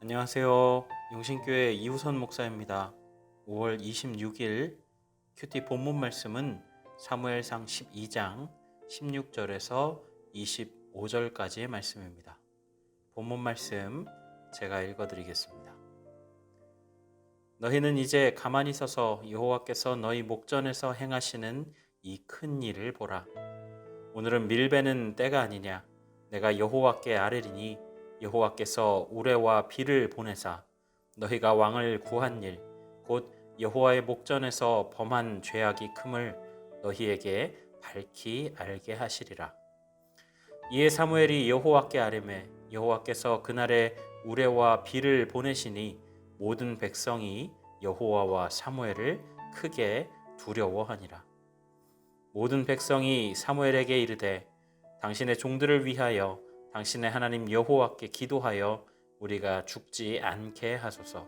안녕하세요. 용신교회 이우선 목사입니다. 5월 26일 큐티 본문 말씀은 사무엘상 12장 16절에서 25절까지의 말씀입니다. 본문 말씀 제가 읽어드리겠습니다. 너희는 이제 가만히 서서 여호와께서 너희 목전에서 행하시는 이 큰 일을 보라. 오늘은 밀베는 때가 아니냐. 내가 여호와께 아뢰리니 여호와께서 우레와 비를 보내사 너희가 왕을 구한 일 곧 여호와의 목전에서 범한 죄악이 큼을 너희에게 밝히 알게 하시리라. 이에 사무엘이 여호와께 아뢰매 여호와께서 그날에 우레와 비를 보내시니 모든 백성이 여호와와 사무엘을 크게 두려워하니라. 모든 백성이 사무엘에게 이르되 당신의 종들을 위하여 당신의 하나님 여호와께 기도하여 우리가 죽지 않게 하소서.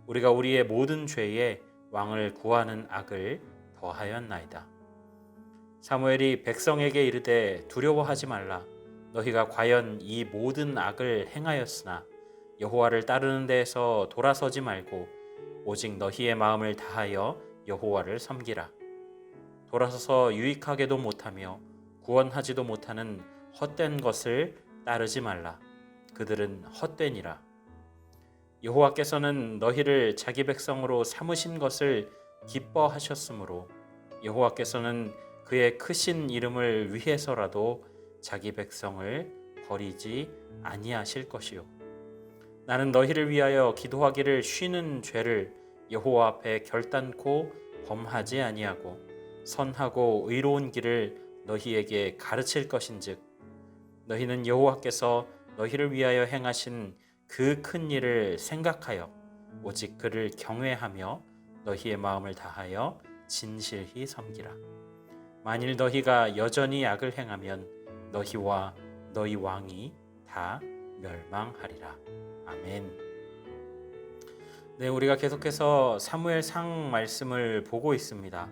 우리가 우리의 모든 죄에 왕을 구하는 악을 더하였나이다. 사무엘이 백성에게 이르되 두려워하지 말라. 너희가 과연 이 모든 악을 행하였으나 여호와를 따르는 데에서 돌아서지 말고 오직 너희의 마음을 다하여 여호와를 섬기라. 돌아서서 유익하게도 못하며 구원하지도 못하는 헛된 것을 따르지 말라. 그들은 헛되니라. 여호와께서는 너희를 자기 백성으로 삼으신 것을 기뻐하셨으므로 여호와께서는 그의 크신 이름을 위해서라도 자기 백성을 버리지 아니하실 것이요. 나는 너희를 위하여 기도하기를 쉬는 죄를 여호와 앞에 결단코 범하지 아니하고 선하고 의로운 길을 너희에게 가르칠 것인즉 너희는 여호와께서 너희를 위하여 행하신 그 큰 일을 생각하여 오직 그를 경외하며 너희의 마음을 다하여 진실히 섬기라. 만일 너희가 여전히 악을 행하면 너희와 너희 왕이 다 멸망하리라. 아멘. 네, 우리가 계속해서 사무엘상 말씀을 보고 있습니다.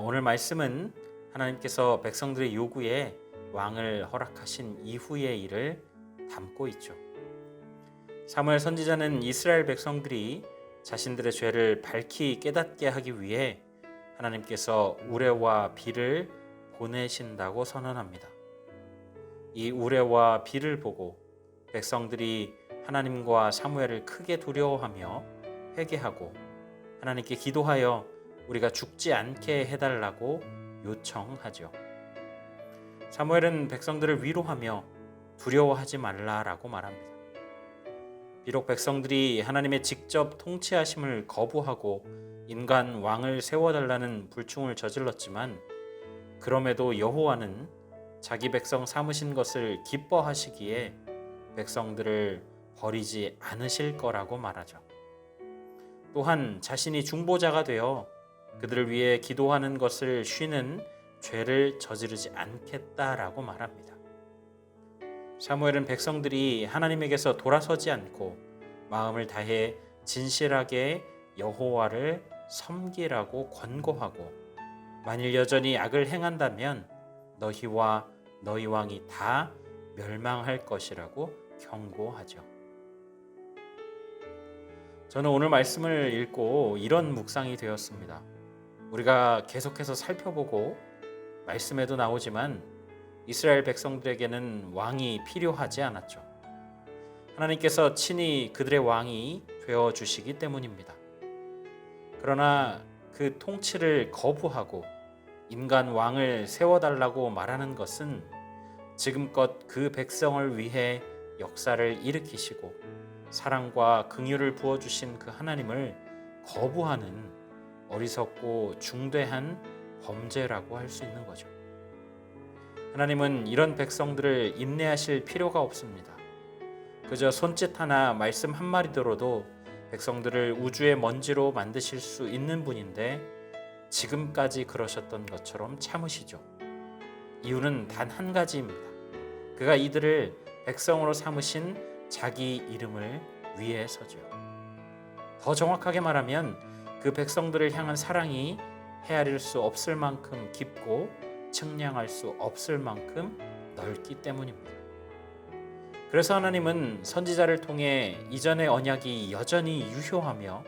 오늘 말씀은 하나님께서 백성들의 요구에 왕을 허락하신 이후의 일을 담고 있죠. 사무엘 선지자는 이스라엘 백성들이 자신들의 죄를 밝히 깨닫게 하기 위해 하나님께서 우레와 비를 보내신다고 선언합니다. 이 우레와 비를 보고 백성들이 하나님과 사무엘을 크게 두려워하며 회개하고 하나님께 기도하여 우리가 죽지 않게 해달라고 요청하죠. 사무엘은 백성들을 위로하며 두려워하지 말라라고 말합니다. 비록 백성들이 하나님의 직접 통치하심을 거부하고 인간 왕을 세워달라는 불충을 저질렀지만 그럼에도 여호와는 자기 백성 삼으신 것을 기뻐하시기에 백성들을 버리지 않으실 거라고 말하죠. 또한 자신이 중보자가 되어 그들을 위해 기도하는 것을 쉬는 죄를 저지르지 않겠다라고 말합니다. 사무엘은 백성들이 하나님에게서 돌아서지 않고 마음을 다해 진실하게 여호와를 섬기라고 권고하고 만일 여전히 악을 행한다면 너희와 너희 왕이 다 멸망할 것이라고 경고하죠. 저는 오늘 말씀을 읽고 이런 묵상이 되었습니다. 우리가 계속해서 살펴보고 말씀에도 나오지만 이스라엘 백성들에게는 왕이 필요하지 않았죠. 하나님께서 친히 그들의 왕이 되어주시기 때문입니다. 그러나 그 통치를 거부하고 인간 왕을 세워달라고 말하는 것은 지금껏 그 백성을 위해 역사를 일으키시고 사랑과 긍휼을 부어주신 그 하나님을 거부하는 어리석고 중대한 범죄라고 할 수 있는 거죠. 하나님은 이런 백성들을 인내하실 필요가 없습니다. 그저 손짓 하나 말씀 한 마디 들어도 백성들을 우주의 먼지로 만드실 수 있는 분인데 지금까지 그러셨던 것처럼 참으시죠. 이유는 단 한 가지입니다. 그가 이들을 백성으로 삼으신 자기 이름을 위해서죠. 더 정확하게 말하면 그 백성들을 향한 사랑이 헤아릴 수 없을 만큼 깊고 측량할 수 없을 만큼 넓기 때문입니다. 그래서 하나님은 선지자를 통해 이전의 언약이 여전히 유효하며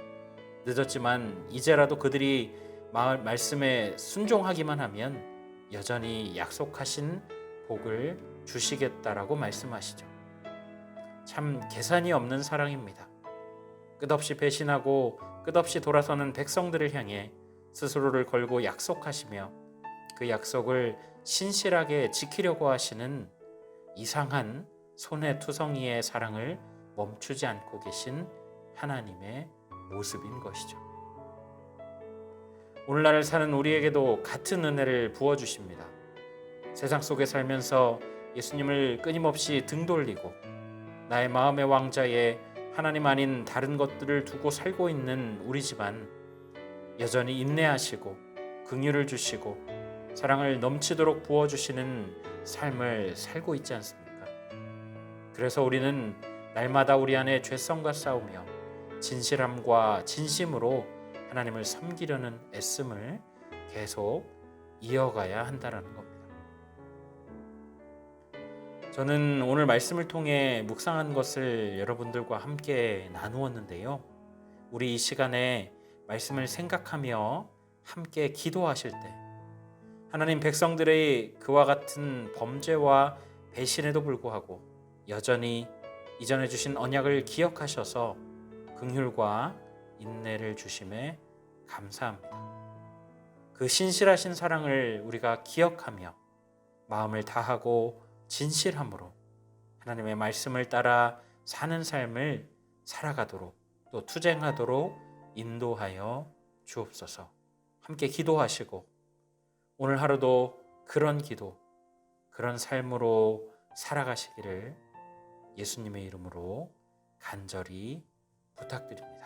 늦었지만 이제라도 그들이 말씀에 순종하기만 하면 여전히 약속하신 복을 주시겠다라고 말씀하시죠. 참 계산이 없는 사랑입니다. 끝없이 배신하고 끝없이 돌아서는 백성들을 향해 스스로를 걸고 약속하시며 그 약속을 신실하게 지키려고 하시는 이상한 손해투성이의 사랑을 멈추지 않고 계신 하나님의 모습인 것이죠. 오늘날 사는 우리에게도 같은 은혜를 부어주십니다. 세상 속에 살면서 예수님을 끊임없이 등 돌리고 나의 마음의 왕자에 하나님 아닌 다른 것들을 두고 살고 있는 우리지만 여전히 인내하시고 긍휼을 주시고 사랑을 넘치도록 부어주시는 삶을 살고 있지 않습니까? 그래서 우리는 날마다 우리 안에 죄성과 싸우며 진실함과 진심으로 하나님을 섬기려는 애씀을 계속 이어가야 한다는 겁니다. 저는 오늘 말씀을 통해 묵상한 것을 여러분들과 함께 나누었는데요. 우리 이 시간에 말씀을 생각하며 함께 기도하실 때 하나님 백성들의 그와 같은 범죄와 배신에도 불구하고 여전히 이전해 주신 언약을 기억하셔서 긍휼과 인내를 주심에 감사합니다. 그 신실하신 사랑을 우리가 기억하며 마음을 다하고 진실함으로 하나님의 말씀을 따라 사는 삶을 살아가도록 또 투쟁하도록 인도하여 주옵소서. 함께 기도하시고 오늘 하루도 그런 기도, 그런 삶으로 살아가시기를 예수님의 이름으로 간절히 부탁드립니다.